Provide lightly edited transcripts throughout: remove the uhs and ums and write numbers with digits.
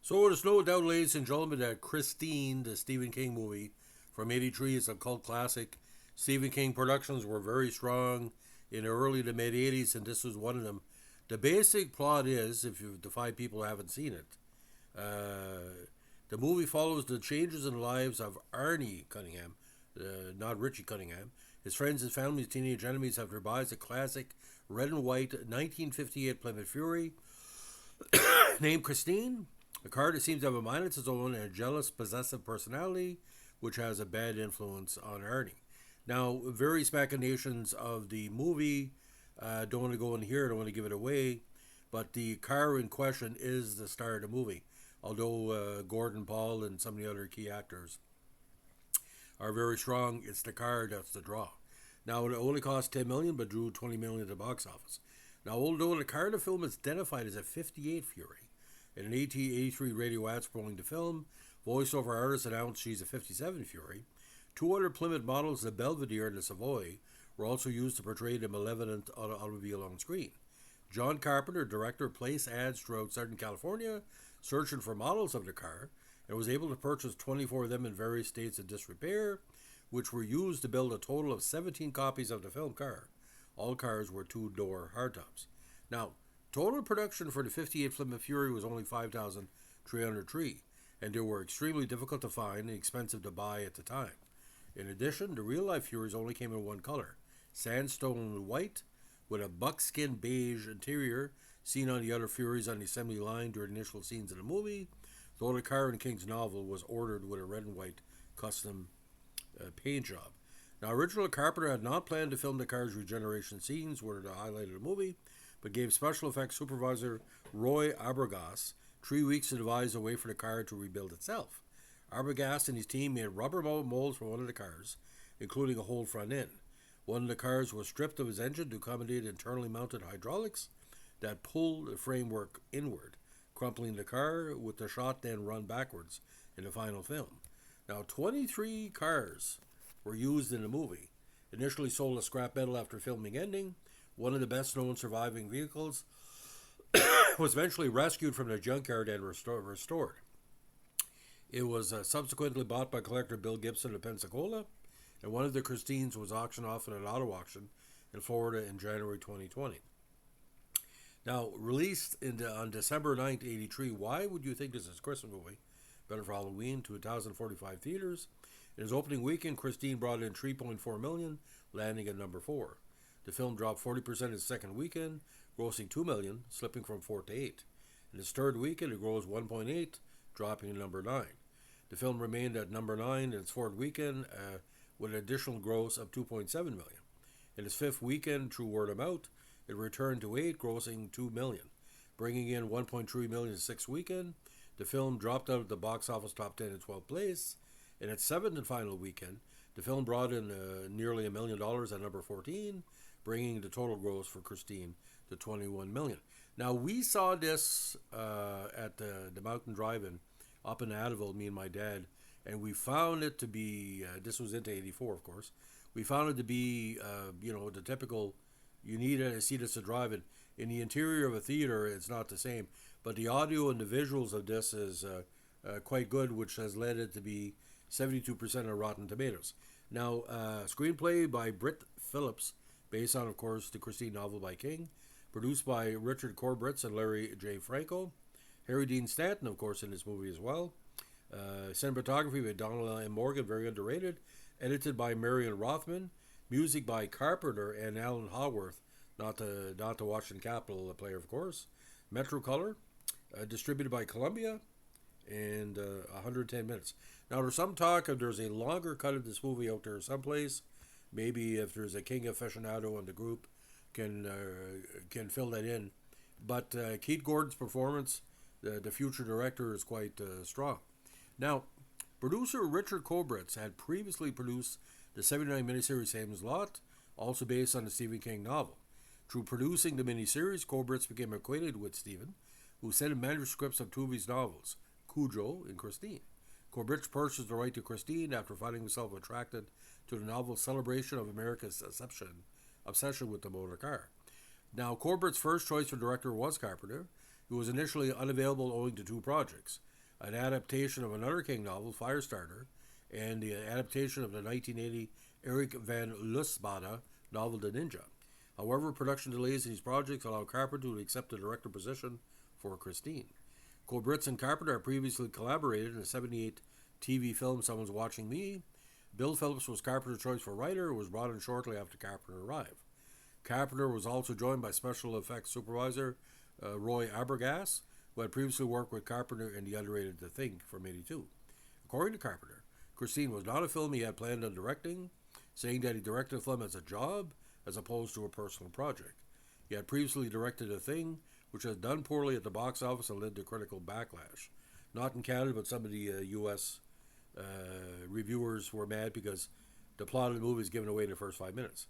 So there's no doubt, ladies and gentlemen, that Christine, the Stephen King movie from '83, is a cult classic. Stephen King productions were very strong in the early to mid '80s, and this was one of them. The basic plot is, if you the five people who haven't seen it, the movie follows the changes in the lives of Arnie Cunningham, not Richie Cunningham. His friends and family's teenage enemies have revised a classic red and white 1958 Plymouth Fury named Christine, a car that seems to have a mind of its own and a jealous, possessive personality, which has a bad influence on Arnie. Now, various machinations of the movie, don't want to go in here, don't want to give it away, but the car in question is the star of the movie, although Gordon Paul and some of the other key actors are very strong. It's the car that's the draw. Now, it only cost $10 million but drew $20 million at the box office. Now, although the car in the film is identified as a '58 Fury, in an 1883 radio ad spoiling the film, voiceover artist announced she's a '57 Fury. 200 Plymouth models, the Belvedere and the Savoy, were also used to portray the malevolent automobile on screen. John Carpenter, director, placed ads throughout Southern California, searching for models of the car, and was able to purchase 24 of them in various states of disrepair, which were used to build a total of 17 copies of the film car. All cars were two-door hardtops. Now, total production for the '58 Plymouth Fury was only 5,303, and they were extremely difficult to find and expensive to buy at the time. In addition, the real-life Furies only came in one color, sandstone white, with a buckskin beige interior, seen on the other Furies on the assembly line during the initial scenes of the movie, though the car in King's novel was ordered with a red and white custom paint job. Now, original Carpenter had not planned to film the car's regeneration scenes, which were the highlight of the movie, but gave special effects supervisor Roy Arbogast 3 weeks to devise a way for the car to rebuild itself. Arbogast and his team made rubber molds for one of the cars, including a whole front end. One of the cars was stripped of its engine to accommodate internally mounted hydraulics that pulled the framework inward, crumpling the car with the shot then run backwards in the final film. Now, 23 cars were used in the movie. Initially sold as scrap metal after filming ending, one of the best-known surviving vehicles was eventually rescued from the junkyard and restored. It was subsequently bought by collector Bill Gibson of Pensacola, and one of the Christines was auctioned off at an auto auction in Florida in January 2020. Now, released on December 9th, '83, why would you think this is a Christmas movie? Better for Halloween, to 1,045 theaters. In its opening weekend, Christine brought in $3.4 million, landing at number 4. The film dropped 40% its second weekend, grossing $2 million, slipping from 4th to 8th. In its third weekend, it grossed 1.8, dropping to number 9. The film remained at number 9 in its fourth weekend, with an additional gross of $2.7 million. In its fifth weekend, through word of mouth, it returned to 8, grossing $2 million, bringing in $1.3 million in its sixth weekend. The film dropped out of the box office top 10 in 12th place. In its seventh and final weekend, the film brought in nearly $1 million at number 14, bringing the total gross for Christine to $21 million. Now, we saw this at the Mountain Drive-In up in Advil, me and my dad, and we found it to be, this was into '84, of course, we found it to be, the typical, you need to see this to drive-in. In the interior of a theater, it's not the same, but the audio and the visuals of this is quite good, which has led it to be 72% on Rotten Tomatoes. Now, screenplay by Britt Phillips, based on, of course, the Christine novel by King, produced by Richard Corbritz and Larry J. Franco. Harry Dean Stanton, of course, in this movie as well. Cinematography by Donald M. Morgan, very underrated. Edited by Marion Rothman. Music by Carpenter and Alan Haworth, not the Washington Capitol player, of course. Metro Color, distributed by Columbia, and 110 minutes. Now, there's some talk of there's a longer cut of this movie out there someplace. Maybe if there's a King aficionado in the group, can fill that in. But Keith Gordon's performance, the future director, is quite strong. Now, producer Richard Corbritz had previously produced the '79 miniseries Salem's Lot, also based on the Stephen King novel. Through producing the miniseries, Corbritz became acquainted with Stephen, who sent him manuscripts of two of his novels, Cujo and Christine. Corbritz purchased the right to Christine after finding himself attracted to the novel's celebration of America's obsession with the motor car. Now, Corbritz's first choice for director was Carpenter, who was initially unavailable owing to two projects. an adaptation of another King novel, Firestarter, and the adaptation of the 1980 Eric van Lusbada novel, The Ninja. However, production delays in these projects allowed Carpenter to accept the director position for Christine. Kobritz and Carpenter had previously collaborated in the 78 TV film Someone's Watching Me. Bill Phillips was Carpenter's choice for writer and was brought in shortly after Carpenter arrived. Carpenter was also joined by special effects supervisor Roy Abergas, who had previously worked with Carpenter in the underrated The Thing from '82. According to Carpenter, Christine was not a film he had planned on directing, saying that he directed the film as a job as opposed to a personal project. He had previously directed The Thing, which had done poorly at the box office and led to critical backlash. Not in Canada, but some of the U.S. Reviewers were mad because the plot of the movie is given away in the first 5 minutes.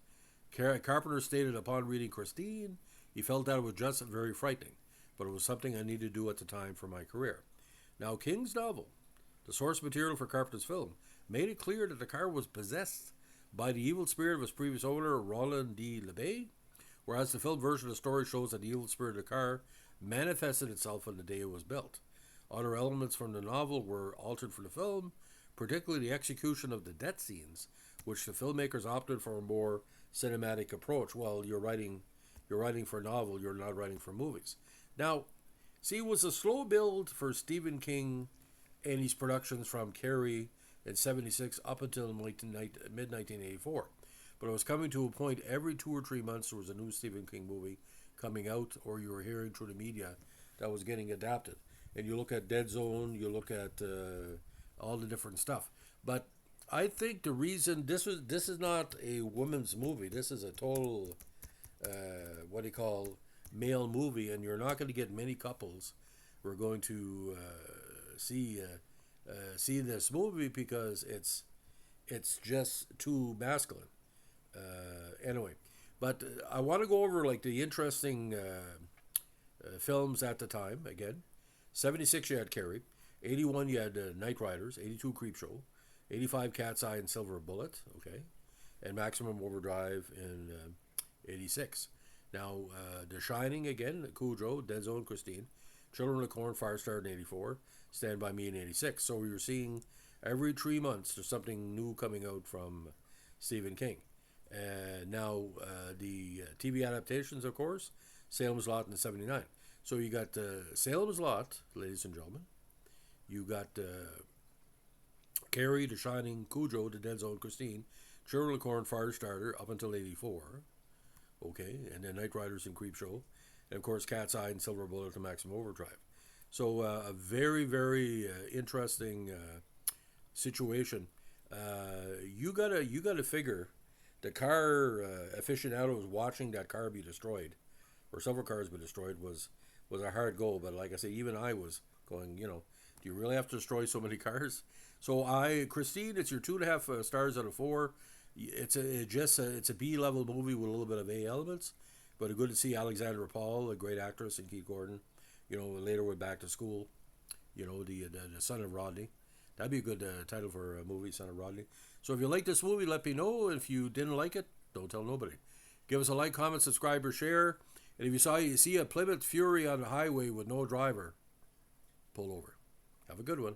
Carpenter stated upon reading Christine, he felt that it was just very frightening, but it was something I needed to do at the time for my career. Now, King's novel, the source material for Carpenter's film, made it clear that the car was possessed by the evil spirit of its previous owner, Roland de Lebay, whereas the film version of the story shows that the evil spirit of the car manifested itself on the day it was built. Other elements from the novel were altered for the film, particularly the execution of the death scenes, which the filmmakers opted for a more cinematic approach. Well, you're writing for a novel, you're not writing for movies. Now, see, it was a slow build for Stephen King and his productions from Carrie in '76 up until mid-1984. But it was coming to a point every 2 or 3 months there was a new Stephen King movie coming out, or you were hearing through the media that was getting adapted. And you look at Dead Zone, you look at all the different stuff. But I think the reason this is not a woman's movie. This is a total male movie, and you're not going to get many couples who are going to see this movie because it's just too masculine. Anyway, but I want to go over like the interesting films at the time. Again, '76 you had Carrie, '81 you had Night Riders, '82 Creepshow, '85 Cat's Eye and Silver Bullet, okay, and Maximum Overdrive in '86. Now, The Shining again, Cujo, Dead Zone, Christine, Children of the Corn, Firestarter in '84, Stand By Me in '86. So you're seeing every 3 months there's something new coming out from Stephen King. And now the TV adaptations, of course, Salem's Lot in '79. So you got Salem's Lot, ladies and gentlemen. You got Carrie, The Shining, Cujo, The Dead Zone, Christine, Children of the Corn, Firestarter up until '84. Okay, and then Night Riders and Creepshow. And of course, Cat's Eye and Silver Bullet to Maximum Overdrive. So a very, very interesting situation. You gotta figure the car aficionados watching that car be destroyed, or several cars be destroyed, was a hard goal. But like I say, even I was going, do you really have to destroy so many cars? So Christine, it's your 2.5 stars out of 4. It's a B-level movie with a little bit of A elements, but good to see Alexandra Paul, a great actress, and Keith Gordon. Later went Back to School. The Son of Rodney. That'd be a good title for a movie, Son of Rodney. So if you like this movie, let me know. If you didn't like it, don't tell nobody. Give us a like, comment, subscribe, or share. And if you see a Plymouth Fury on the highway with no driver, pull over. Have a good one.